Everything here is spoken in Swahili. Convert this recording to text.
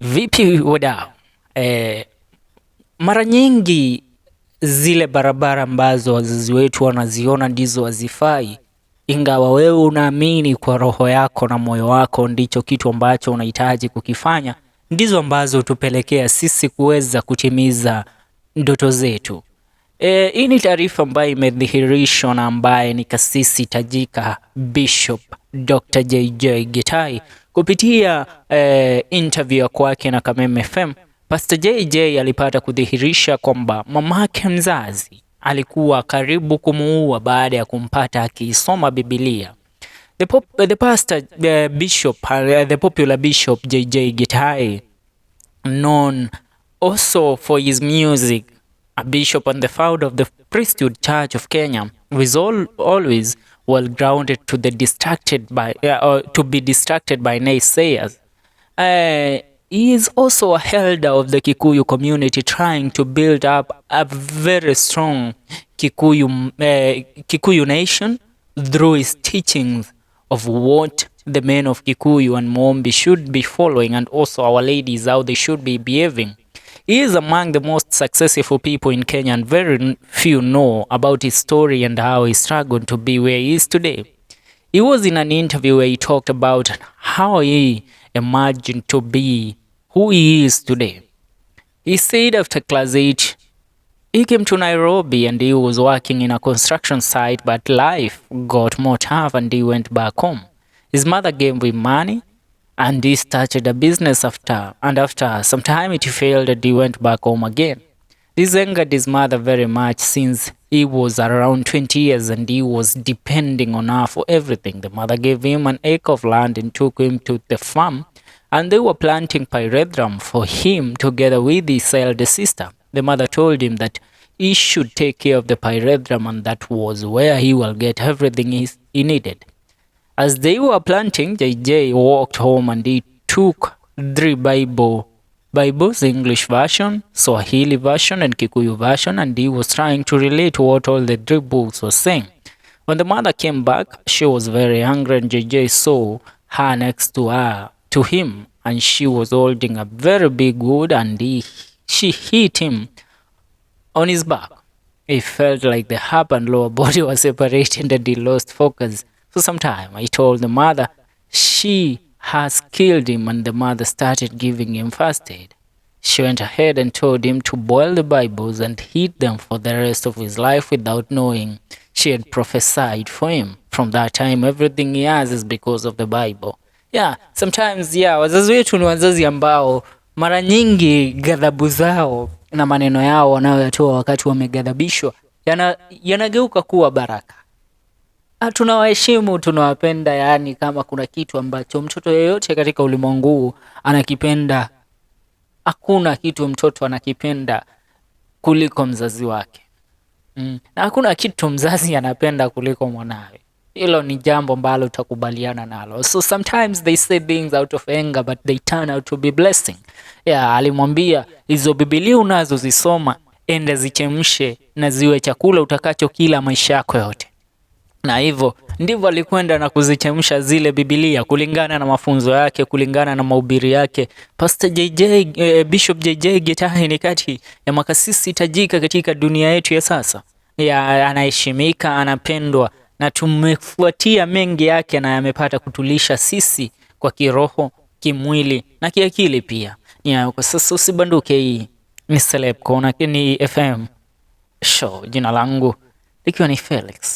Vipi wadau? Mara nyingi zile barabara ambazo wazazi wetu wanaziona ndizo hazifai, ingawa wewe unaamini kwa roho yako na moyo wako ndicho kitu ambacho unahitaji kukifanya, ndizo ambazo hutupelekea sisi kuweza kutimiza ndoto zetu. Hii ni taarifa ambayo imedhihirishwa na ambaye ni kasisi tajika Bishop Dr. JJ Gitahi kupitia interview ya kwake na Kameme FM. Pastor JJ alipata kudhihirisha kwamba mamake mzazi alikuwa karibu kumuua baada ya kumpata akisoma Bibilia. The popular Bishop JJ Gitahi, known also for his music, a bishop and the founder of the Priesthood Church of Kenya, was always well grounded to be distracted by naysayers. He is also a elder of the Kikuyu community, trying to build up a very strong Kikuyu nation through his teachings of what the men of Kikuyu and Mombi should be following, and also our ladies, how they should be behaving. He is among the most successful people in Kenya, and very few know about his story and how he struggled to be where he is today. He was in an interview where he talked about how he imagined to be who he is today. He said after class 8, he came to Nairobi and he was working in a construction site, but life got more tough and he went back home. His mother gave him money and he started a business after some time it failed and he went back home again. This angered his mother very much, since he was around 20 years and he was depending on her for everything. The mother gave him an acre of land and took him to the farm, and they were planting pyrethrum for him together with his elder sister. The mother told him that he should take care of the pyrethrum, and that was where he will get everything he needed. As they were planting, JJ walked home and he took 3 Bibles, English version, Swahili version and Kikuyu version, and he was trying to relate to what all the 3 books were saying. When the mother came back, she was very angry, and JJ saw her next to him, and she was holding a very big wood, and she hit him on his back. He felt like the upper and lower body was separated and he lost focus. For some time, I told the mother she has killed him, and the mother started giving him first aid. She went ahead and told him to boil the Bibles and eat them for the rest of his life without knowing she had prophesied for him. From that time, everything he has is because of the Bible. Sometimes wazazi wetu ni wazazi ambao mara nyingi ghadhabu zao na maneno yao wanayoyatoa wakati wameghadhabishwa yanageuka kuwa baraka. Tunawaheshimu, tunawapenda, yani kama kuna kitu ambacho mtoto yeyote katika ulimwengu anakipenda, hakuna kitu mtoto anakipenda kuliko mzazi wake. Na hakuna kitu mzazi anapenda kuliko mwanawe. Hilo ni jambo ambalo utakubaliana nalo. So sometimes they say things out of anger, but they turn out to be blessing. Alimwambia hizo Biblia unazozisoma enda zichemshe na ziwe chakula utakacho kila maisha yako yote. Na hivyo ndivyo alikwenda na kuzichemsha zile Biblia kulingana na mafunzo yake, kulingana na mahubiri yake. Pastor Bishop JJ Gitahi ni kati ya makasisi tajika katika dunia yetu ya sasa. Anaheshimika, anapendwa, na tumefuatia mengi yake, na yamepata kutulisha sisi kwa kiroho, kimwili na kiakili pia. Kwa sasa usibanduke. Hii ni Celeb Kona, ni FM show. Jina langu likiwa ni Felix.